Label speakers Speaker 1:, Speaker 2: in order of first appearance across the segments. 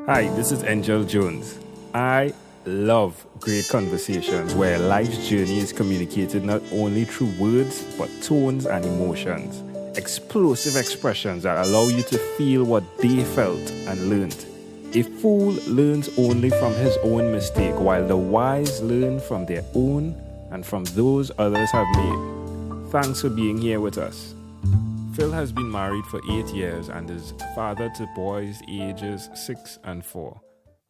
Speaker 1: Hi, this is Angel Jones. I love great conversations where life's journey is communicated not only through words, but tones and emotions. Explosive expressions that allow you to feel what they felt and learned. A fool learns only from his own mistake, while the wise learn from their own and from those others have made. Thanks for being here with us. Phil has been married for 8 years and is father to boys ages 6 and 4.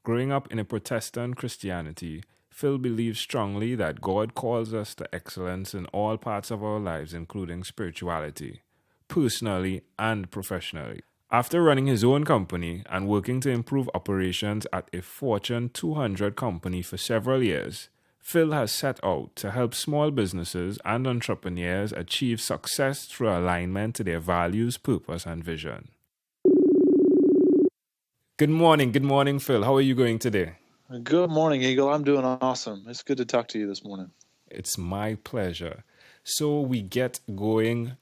Speaker 1: Growing up in a Protestant Christianity, Phil believes strongly that God calls us to excellence in all parts of our lives, including spirituality, personally and professionally. After running his own company and working to improve operations at a Fortune 200 company for several years, Phil has set out to help small businesses and entrepreneurs achieve success through alignment to their values, purpose, and vision. Good morning, Phil. How are you going today?
Speaker 2: Good morning, Eagle. I'm doing awesome. It's good to talk to you this morning.
Speaker 1: It's my pleasure. So we get going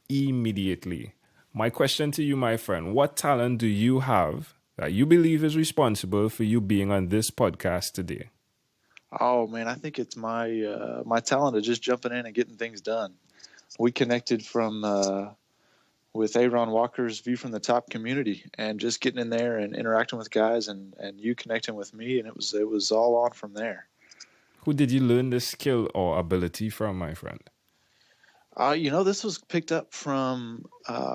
Speaker 1: immediately. My question to you, my friend, what talent do you have that you believe is responsible for you being on this podcast today?
Speaker 2: Oh man, I think it's my talent of just jumping in and getting things done. We connected with Aaron Walker's View from the Top community, and just getting in there and interacting with guys, and you connecting with me, and it was all on from there.
Speaker 1: Who did you learn this skill or ability from, my friend?
Speaker 2: This was picked up from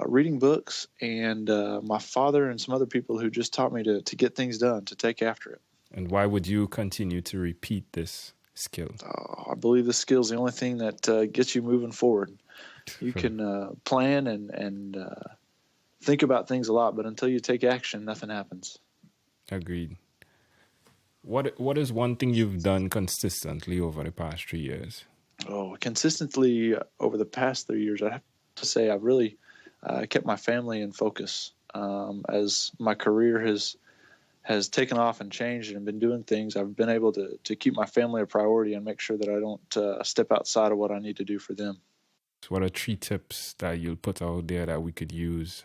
Speaker 2: reading books and my father and some other people who just taught me to get things done, to take after it.
Speaker 1: And why would you continue to repeat this skill?
Speaker 2: I believe this skill is the only thing that gets you moving forward. You can plan and think about things a lot, but until you take action, nothing happens.
Speaker 1: Agreed. What is one thing you've done consistently over the past 3 years?
Speaker 2: Consistently over the past 3 years, I have to say I've really kept my family in focus. As my career has taken off and changed and been doing things, I've been able to keep my family a priority and make sure that I don't step outside of what I need to do for them.
Speaker 1: What are 3 tips that you'll put out there that we could use?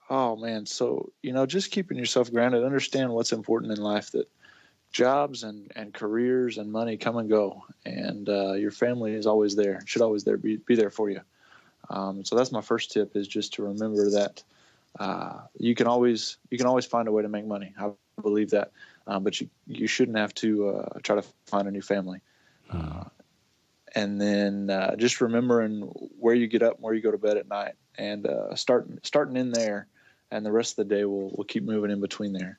Speaker 2: Oh, man. So, just keeping yourself grounded, understand what's important in life, that jobs and careers and money come and go, and your family is always there, should always be there for you. So that's my first tip, is just to remember that you can always find a way to make money. I believe that, but you shouldn't have to try to find a new family. And then just remembering where you get up and where you go to bed at night, and starting in there, and the rest of the day we'll keep moving in between there.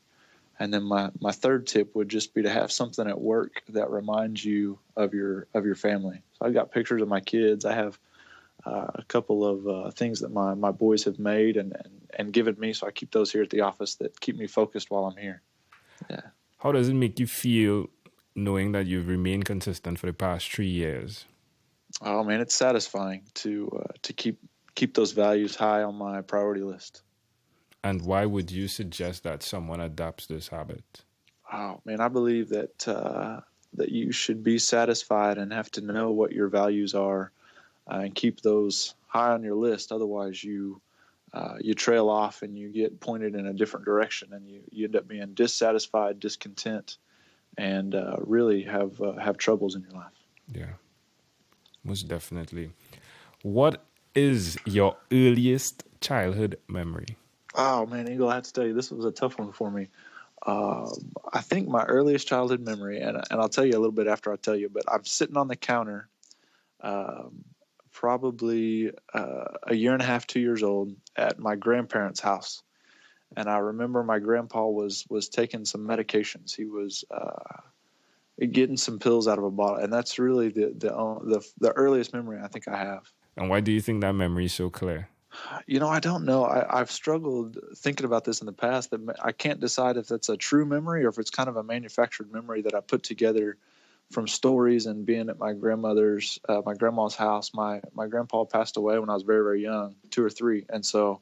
Speaker 2: And then my third tip would just be to have something at work that reminds you of your family. So I've got pictures of my kids. I have a couple of things that my boys have made and given me, so I keep those here at the office that keep me focused while I'm here. Yeah.
Speaker 1: How does it make you feel knowing that you've remained consistent for the past 3 years?
Speaker 2: Oh man, it's satisfying to keep those values high on my priority list.
Speaker 1: And why would you suggest that someone adopts this habit?
Speaker 2: Oh man, I believe that you should be satisfied and have to know what your values are, and keep those high on your list. Otherwise, you trail off and you get pointed in a different direction, and you end up being dissatisfied, discontent, and really have troubles in your life.
Speaker 1: Yeah, most definitely. What is your earliest childhood memory?
Speaker 2: Oh man, Eagle, I have to tell you, this was a tough one for me. I think my earliest childhood memory, and I'll tell you a little bit after I tell you, but I'm sitting on the counter, probably a year and a half, 2 years old, at my grandparents' house. And I remember my grandpa was taking some medications. He was getting some pills out of a bottle. And that's really the earliest memory I think I have.
Speaker 1: And why do you think that memory is so clear?
Speaker 2: I don't know. I've struggled thinking about this in the past, that I can't decide if that's a true memory or if it's kind of a manufactured memory that I put together from stories and being at my grandma's house. My grandpa passed away when I was very, very young, 2 or 3. And so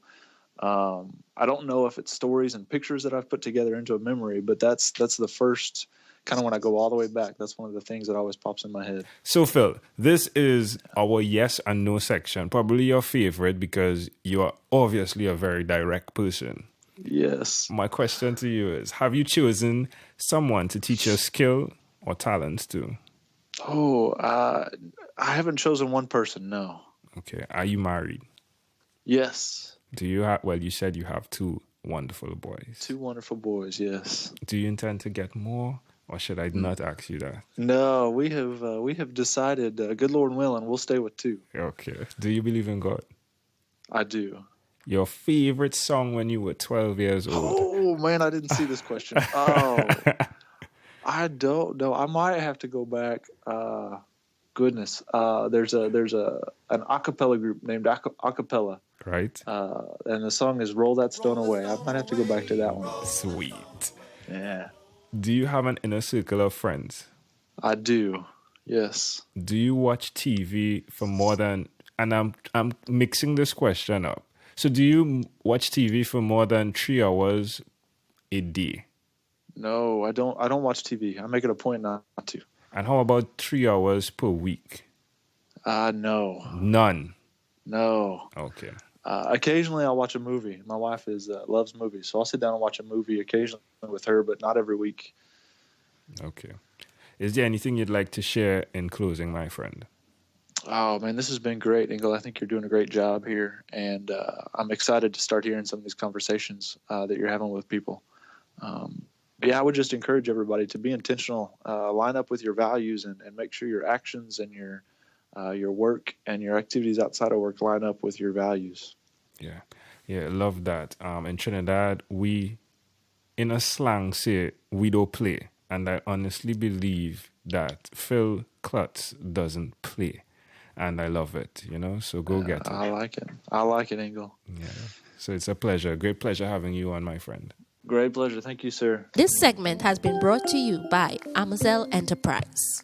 Speaker 2: I don't know if it's stories and pictures that I've put together into a memory, but that's the first kind of, when I go all the way back, that's one of the things that always pops in my head.
Speaker 1: So, Phil, this is our yes and no section, probably your favorite because you are obviously a very direct person.
Speaker 2: Yes.
Speaker 1: My question to you is, have you chosen someone to teach your skill or talents to?
Speaker 2: Oh, I haven't chosen one person, no.
Speaker 1: Okay. Are you married?
Speaker 2: Yes.
Speaker 1: Do you have, well, you said you have two wonderful boys.
Speaker 2: Two wonderful boys, yes.
Speaker 1: Do you intend to get more, or should I not ask you that?
Speaker 2: No, we have decided, good Lord willing, we'll stay with two.
Speaker 1: Okay. Do you believe in God?
Speaker 2: I do.
Speaker 1: Your favorite song when you were 12 years old?
Speaker 2: Oh, man, I didn't see this question. Oh, I don't know. I might have to go back. Goodness. There's an a cappella group named Acapella.
Speaker 1: Right?
Speaker 2: And the song is Roll That Stone Away. I might have to go back to that one.
Speaker 1: Sweet.
Speaker 2: Yeah.
Speaker 1: Do you have an inner circle of friends?
Speaker 2: I do. Yes.
Speaker 1: Do you watch TV for more than, and I'm mixing this question up. So do you watch TV for more than 3 hours a day?
Speaker 2: No, I don't watch TV. I make it a point not to.
Speaker 1: And how about 3 hours per week?
Speaker 2: No.
Speaker 1: None.
Speaker 2: No.
Speaker 1: Okay.
Speaker 2: Occasionally I'll watch a movie. My wife loves movies, so I'll sit down and watch a movie occasionally with her, but not every week.
Speaker 1: Okay. Is there anything you'd like to share in closing, my friend?
Speaker 2: Oh, man, this has been great, Engel. I think you're doing a great job here, and I'm excited to start hearing some of these conversations that you're having with people. Yeah, I would just encourage everybody to be intentional, line up with your values, and make sure your actions and your work and your activities outside of work line up with your values.
Speaker 1: Yeah, love that. In Trinidad, we, in a slang, say we don't play, and I honestly believe that Phil Klutts doesn't play, and I love it. So go get it.
Speaker 2: I like it. I like it, Engel.
Speaker 1: Yeah. So it's a pleasure, great pleasure having you on, my friend.
Speaker 2: Great pleasure. Thank you, sir.
Speaker 3: This segment has been brought to you by Amazel Enterprise.